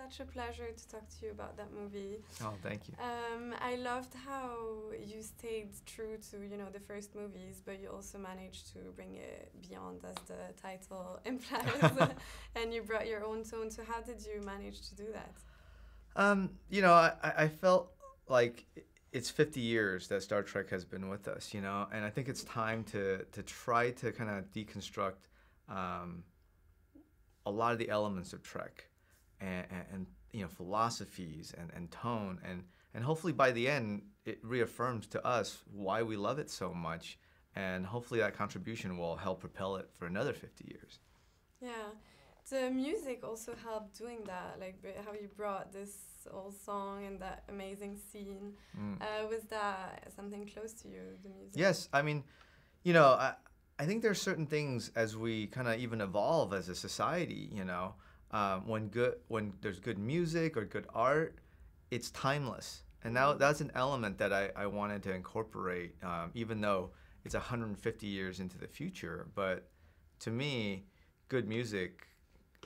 such a pleasure to talk to you about that movie. Oh, thank you. I loved how you stayed true to, you know, the first movies, but you also managed to bring it beyond, as the title implies, and you brought your own tone. So how did you manage to do that? You know, I felt like it's 50 years that Star Trek has been with us, you know, and I think it's time to try to kind of deconstruct a lot of the elements of Trek and you know, philosophies and tone, and hopefully by the end it reaffirms to us why we love it so much, and hopefully that contribution will help propel it for another 50 years. Yeah. The music also helped doing that, like how you brought this old song and that amazing scene. Was that something close to you, the music? Yes, I mean, you know, I think there's certain things as we kind of even evolve as a society, you know, when there's good music or good art, it's timeless. And now that's an element that I wanted to incorporate, even though it's 150 years into the future. But to me, good music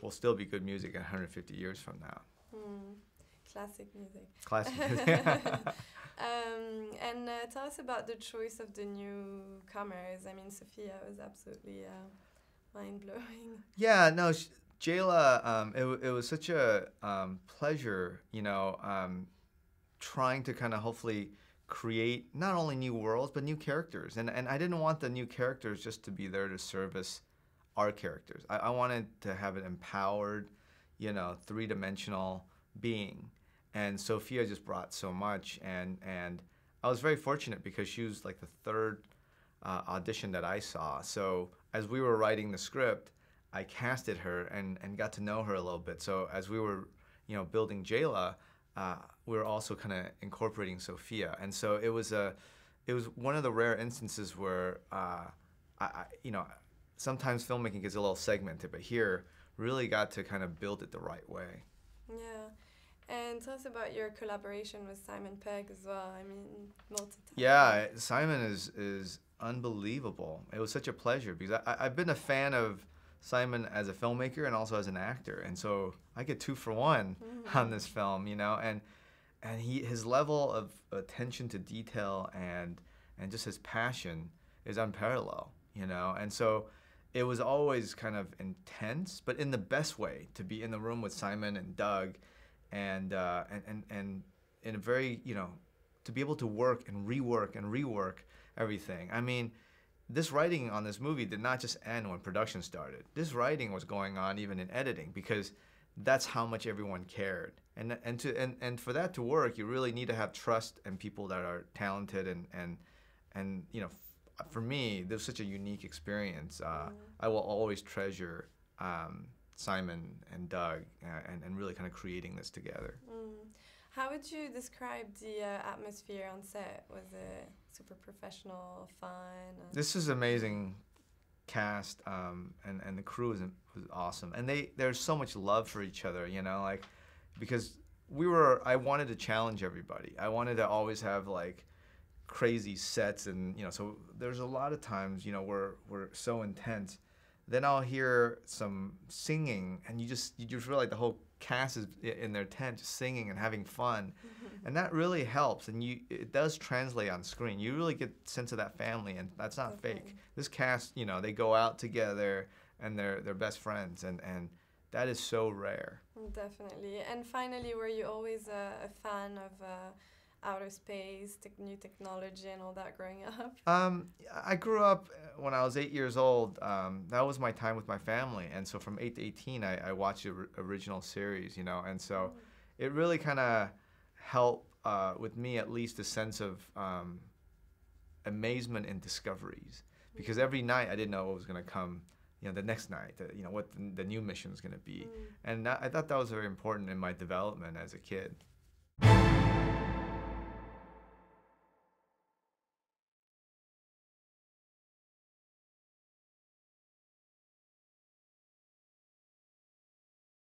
will still be good music 150 years from now. Classic music. Classic music. And tell us about the choice of the newcomers. I mean, Sophia was absolutely mind-blowing. Yeah, no, Jayla, it was such a pleasure, you know, trying to kind of hopefully create not only new worlds, but new characters. And I didn't want the new characters just to be there to service our characters. I wanted to have an empowered, you know, three-dimensional being. And Sophia just brought so much. And I was very fortunate because she was like the third audition that I saw. So as we were writing the script, I casted her and got to know her a little bit. So as we were, you know, building Jayla, we were also kind of incorporating Sophia. And so it was one of the rare instances where, you know, sometimes filmmaking gets a little segmented, but here really got to kind of build it the right way. Yeah. And tell us about your collaboration with Simon Pegg as well. I mean, multiple. Yeah, Simon is unbelievable. It was such a pleasure because I've been a fan of Simon as a filmmaker and also as an actor, and so I get 2 for 1 on this film, you know, and his level of attention to detail and just his passion is unparalleled, you know, and so it was always kind of intense, but in the best way, to be in the room with Simon and Doug, and in a very, you know, to be able to work and rework everything. I mean, this writing on this movie did not just end when production started. This writing was going on even in editing because that's how much everyone cared. And for that to work, you really need to have trust and people that are talented and you know, for me, this was such a unique experience. I will always treasure Simon and Doug and really kind of creating this together. How would you describe the atmosphere on set? Was it super professional, fun? This is amazing cast, and the crew was awesome. And there's so much love for each other, you know, like, because I wanted to challenge everybody. I wanted to always have like crazy sets, and you know, so there's a lot of times, you know, we're so intense. Then I'll hear some singing, and you just feel like the whole cast is in their tent just singing and having fun, and that really helps. And it does translate on screen. You really get a sense of that family, and that's not fake. This cast, you know, they go out together, and they're best friends, and that is so rare. Definitely. And finally, were you always a fan of outer space, new technology, and all that growing up? I grew up when I was 8 years old. That was my time with my family, and so from 8 to 18, I watched the original series, you know, and so it really kind of helped with me at least a sense of amazement and discoveries, because every night I didn't know what was going to come, you know, the next night, you know, what the new mission is going to be, and I thought that was very important in my development as a kid.